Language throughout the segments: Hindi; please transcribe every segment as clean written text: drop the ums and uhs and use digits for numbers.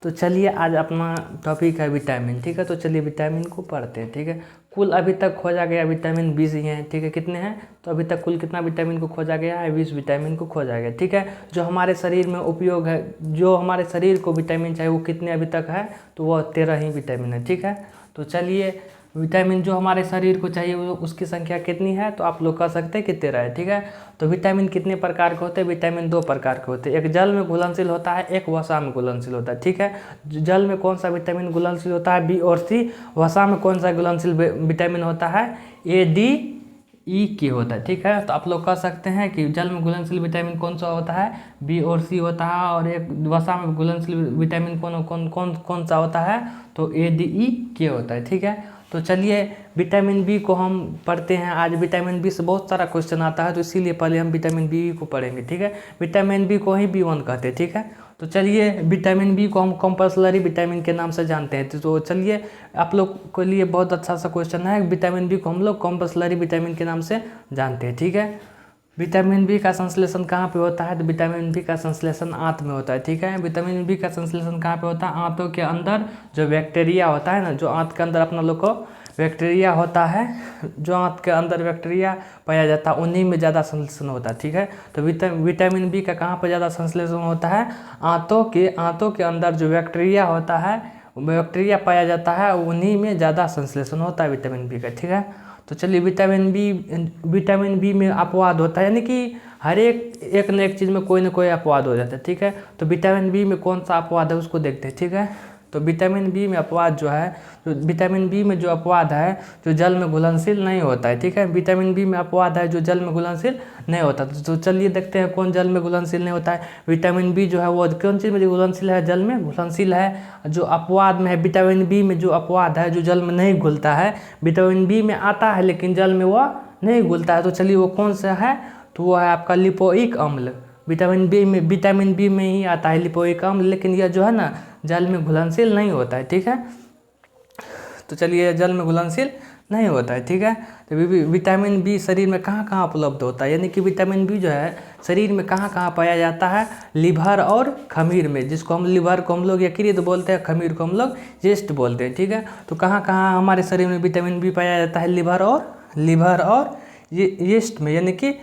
तो चलिए आज अपना टॉपिक है विटामिन, ठीक है। तो चलिए विटामिन को पढ़ते हैं, ठीक है। कुल अभी तक खोजा गया विटामिन 20 ही हैं, ठीक है। कितने हैं? तो अभी तक कुल कितना विटामिन को खोजा गया है? 20 विटामिन को खोजा गया, ठीक है। जो हमारे शरीर में उपयोग है, जो हमारे शरीर को विटामिन चाहिए वो कितने अभी तक है? तो वह 13 ही विटामिन है, ठीक है। तो चलिए विटामिन जो हमारे शरीर को चाहिए वो उसकी संख्या कितनी है? तो आप लोग कह सकते हैं कि 13 है, ठीक है। तो विटामिन कितने प्रकार के होते हैं? विटामिन 2 प्रकार के होते हैं। एक जल में घुलनशील होता है, एक वसा में घुलनशील होता है, ठीक है। जल में कौन सा विटामिन घुलनशील होता है? बी और सी। वसा में कौन सा घुलनशील विटामिन होता है? ए, डी, ई के होता है, ठीक है। तो आप लोग कह सकते हैं कि जल में घुलनशील विटामिन कौन सा होता है? बी और सी होता है। और एक वसा में घुलनशील विटामिन कौन सा होता है? तो ए, डी, ई के होता है, ठीक है। तो चलिए विटामिन बी को हम पढ़ते हैं। आज विटामिन बी से बहुत सारा क्वेश्चन आता है, तो इसीलिए पहले हम विटामिन बी को पढ़ेंगे, ठीक है। विटामिन बी को ही B1 कहते हैं, ठीक है। तो चलिए विटामिन बी को हम कंपल्सरी विटामिन के नाम से जानते हैं। तो चलिए आप लोग के लिए बहुत अच्छा सा क्वेश्चन है, विटामिन बी को हम लोग कंपल्सरी विटामिन के नाम से जानते हैं, ठीक है। विटामिन बी का संश्लेषण कहाँ पे होता है? तो विटामिन बी का संश्लेषण आंत में होता है, ठीक है। विटामिन बी का संश्लेषण कहाँ पे होता है? आंतों के अंदर जो बैक्टीरिया होता है ना, जो आंत के अंदर अपना लोग को बैक्टीरिया होता है, जो आंत के अंदर बैक्टीरिया पाया जाता है उन्हीं में ज़्यादा संश्लेषण होता है, ठीक है। तो विटामिन बी का कहाँ पर ज़्यादा संश्लेषण होता है? आंतों के अंदर जो बैक्टीरिया होता है, बैक्टीरिया पाया जाता है उन्हीं में ज़्यादा संश्लेषण होता है विटामिन बी का, ठीक है। तो चलिए विटामिन बी में अपवाद होता है, यानी कि हर एक न एक चीज़ में कोई ना कोई अपवाद हो जाता है, ठीक है। तो विटामिन बी में कौन सा अपवाद है उसको देखते हैं, ठीक है। तो विटामिन बी में अपवाद जो है, तो विटामिन बी में जो अपवाद है जो जल में घुलनशील नहीं होता है, ठीक है। विटामिन बी में अपवाद है जो जल में घुलनशील नहीं होता। तो चलिए देखते हैं कौन जल में घुलनशील नहीं होता है। विटामिन बी जो है वो कौन चीज़ में घुलनशील है? जल में घुलनशील है। जो अपवाद में है विटामिन बी में, जो अपवाद है जो जल में नहीं घुलता है, विटामिन बी में आता है लेकिन जल में वह नहीं घुलता है। तो चलिए वो कौन सा है? तो वो है आपका लिपोइक अम्ल। विटामिन बी में ही आता है लिपोइक अम्ल, लेकिन यह जो है ना जल में घुलनशील नहीं होता है, ठीक है। तो चलिए जल में घुलनशील नहीं होता है, ठीक है। तो विटामिन बी शरीर में कहाँ कहाँ उपलब्ध होता है? यानी कि विटामिन बी जो है शरीर में कहाँ कहाँ पाया जाता है? लिवर और खमीर में, जिसको हम लिवर को हम लोग यकृत बोलते हैं, खमीर को हम लोग यीस्ट बोलते हैं, ठीक है। तो कहाँ कहाँ हमारे शरीर में विटामिन बी पाया जाता है? लिवर और यीस्ट में, यानी कि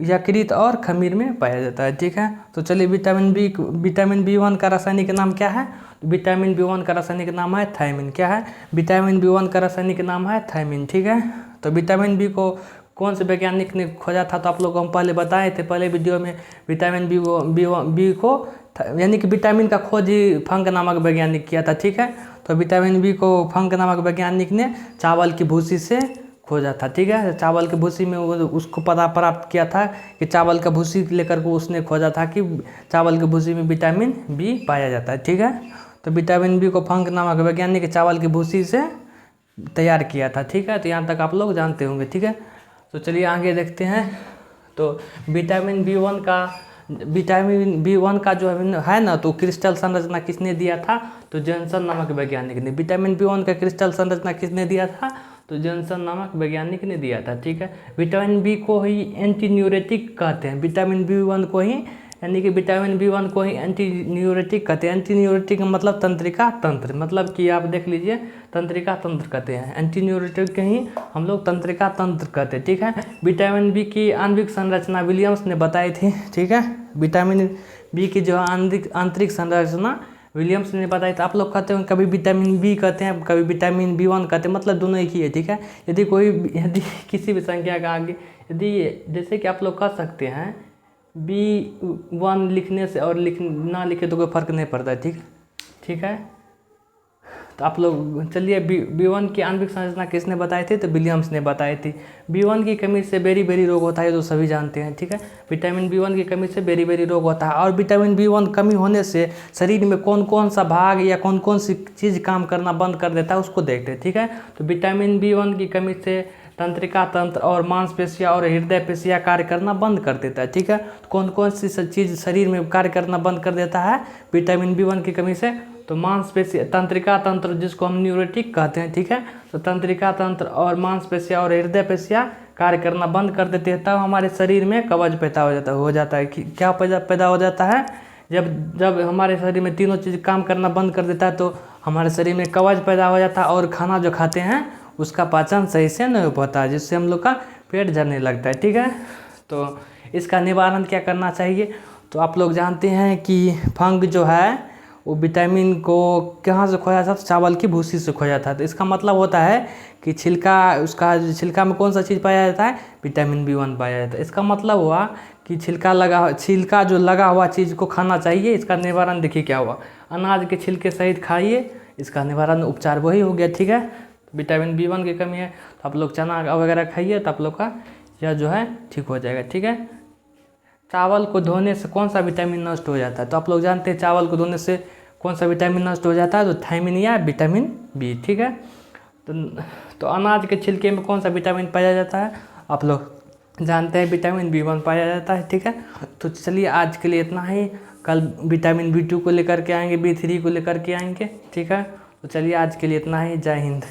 यकृत और खमीर में पाया जाता है, ठीक है। तो चलिए विटामिन B1 का रासायनिक नाम क्या है? विटामिन B1 का रासायनिक नाम है थायमिन। क्या है? विटामिन B1 का रासायनिक नाम है थायमिन, ठीक है। तो विटामिन बी को कौन से वैज्ञानिक ने खोजा था? तो आप लोग हम पहले बताए थे पहले वीडियो में। विटामिन बी को यानी कि विटामिन का खोज ही फंक नामक वैज्ञानिक किया था, ठीक है। तो विटामिन बी को फंक नामक वैज्ञानिक ने चावल की भूसी से खोजा था, ठीक है। चावल के भूसी में वो उसको पता प्राप्त किया था कि चावल का भूसी लेकर के उसने खोजा था कि चावल के भूसी में विटामिन बी पाया जाता है, ठीक है। तो विटामिन बी को फंक नामक वैज्ञानिक चावल की भूसी से तैयार किया था, ठीक है। तो यहाँ तक आप लोग जानते होंगे, ठीक है। तो चलिए आगे देखते हैं। तो विटामिन बी वन का जो है ना, तो क्रिस्टल संरचना किसने दिया था? तो जॉनसन नामक वैज्ञानिक ने। विटामिन B1 का क्रिस्टल संरचना किसने दिया था? तो जॉनसन नामक वैज्ञानिक ने दिया था, ठीक है। विटामिन बी को ही एंटी न्यूरेटिक कहते हैं। विटामिन B1 को ही, यानी कि विटामिन B1 को ही एंटी न्यूरेटिक कहते हैं। एंटी न्यूरेटिक मतलब तंत्रिका तंत्र, मतलब कि आप देख लीजिए तंत्रिका तंत्र कहते हैं। एंटी न्यूरेटिक के ही हम लोग तंत्रिका तंत्र कहते हैं, ठीक है। विटामिन बी की आणविक संरचना विलियम्स ने बताई थी, ठीक है। विटामिन बी की जो आंतरिक संरचना विलियम्स ने बताया था। आप लोग कहते हैं कभी विटामिन बी कहते हैं, कभी विटामिन B1 कहते हैं, मतलब दोनों एक ही है, ठीक है। यदि किसी भी संख्या का आगे यदि जैसे कि आप लोग कह सकते हैं B1 लिखने से और ना लिखे तो कोई फर्क नहीं पड़ता है, ठीक है। तो आप लोग चलिए B1 की आणविक संरचना किसने बताई थी? तो विलियम्स ने बताई थी। B1 की कमी से बेरी रोग होता है, तो सभी जानते हैं, ठीक है। विटामिन B1 की कमी से बेरी रोग होता है। और विटामिन B1 कमी होने से शरीर में कौन कौन सा भाग या कौन कौन सी चीज़ काम करना बंद कर देता है उसको देखते हैं, ठीक है। तो विटामिन B1 की कमी से तंत्रिका तंत्र और मांसपेशियाँ और हृदय पेशियाँ कार्य करना बंद कर देता है, ठीक है। तो कौन कौन सी चीज़ शरीर में कार्य करना बंद कर देता है विटामिन B1 की कमी से? तो मांसपेशी, तंत्रिका तंत्र जिसको हम न्यूरेटिक कहते हैं, ठीक है। तो तंत्रिका तंत्र और मांसपेशियाँ और हृदय पेशियाँ कार्य करना बंद कर देते हैं, तब हमारे शरीर में कवच पैदा हो जाता है। क्या पैदा हो जाता है? जब जब हमारे शरीर में तीनों चीज़ काम करना बंद कर देता है तो हमारे शरीर में कवच पैदा हो जाता है और खाना जो खाते हैं उसका पाचन सही से नहीं हो पाता है, जिससे हम लोग का पेट झड़ने लगता है। ठीक है, तो इसका निवारण क्या करना चाहिए? तो आप लोग जानते हैं कि फंग जो है वो विटामिन को कहाँ से खोया जाता है? चावल की भूसी से खोया जाता है। तो इसका मतलब होता है कि छिलका, उसका छिलका में कौन सा चीज़ पाया जाता है? विटामिन B1 पाया जाता है। इसका मतलब हुआ कि छिलका जो लगा हुआ चीज़ को खाना चाहिए। इसका निवारण देखिए क्या हुआ, अनाज के छिलके सहित खाइए, इसका निवारण उपचार वही हो गया। ठीक है, विटामिन B1 की कमी है तो आप लोग चना वगैरह खाइए तो आप लोग का यह जो है ठीक हो जाएगा। ठीक है, चावल को धोने से कौन सा विटामिन नष्ट हो जाता है? तो आप लोग जानते हैं चावल को धोने से कौन सा विटामिन नष्ट हो जाता है? तो थायमिन या विटामिन बी। ठीक है, तो अनाज के छिलके में कौन सा विटामिन पाया जाता है? आप लोग जानते हैं विटामिन B1 पाया जाता है। ठीक है, तो चलिए आज के लिए इतना ही, कल विटामिन B2 को लेकर के आएंगे, B3 को लेकर के आएंगे। ठीक है, तो चलिए आज के लिए इतना ही, जय हिंद।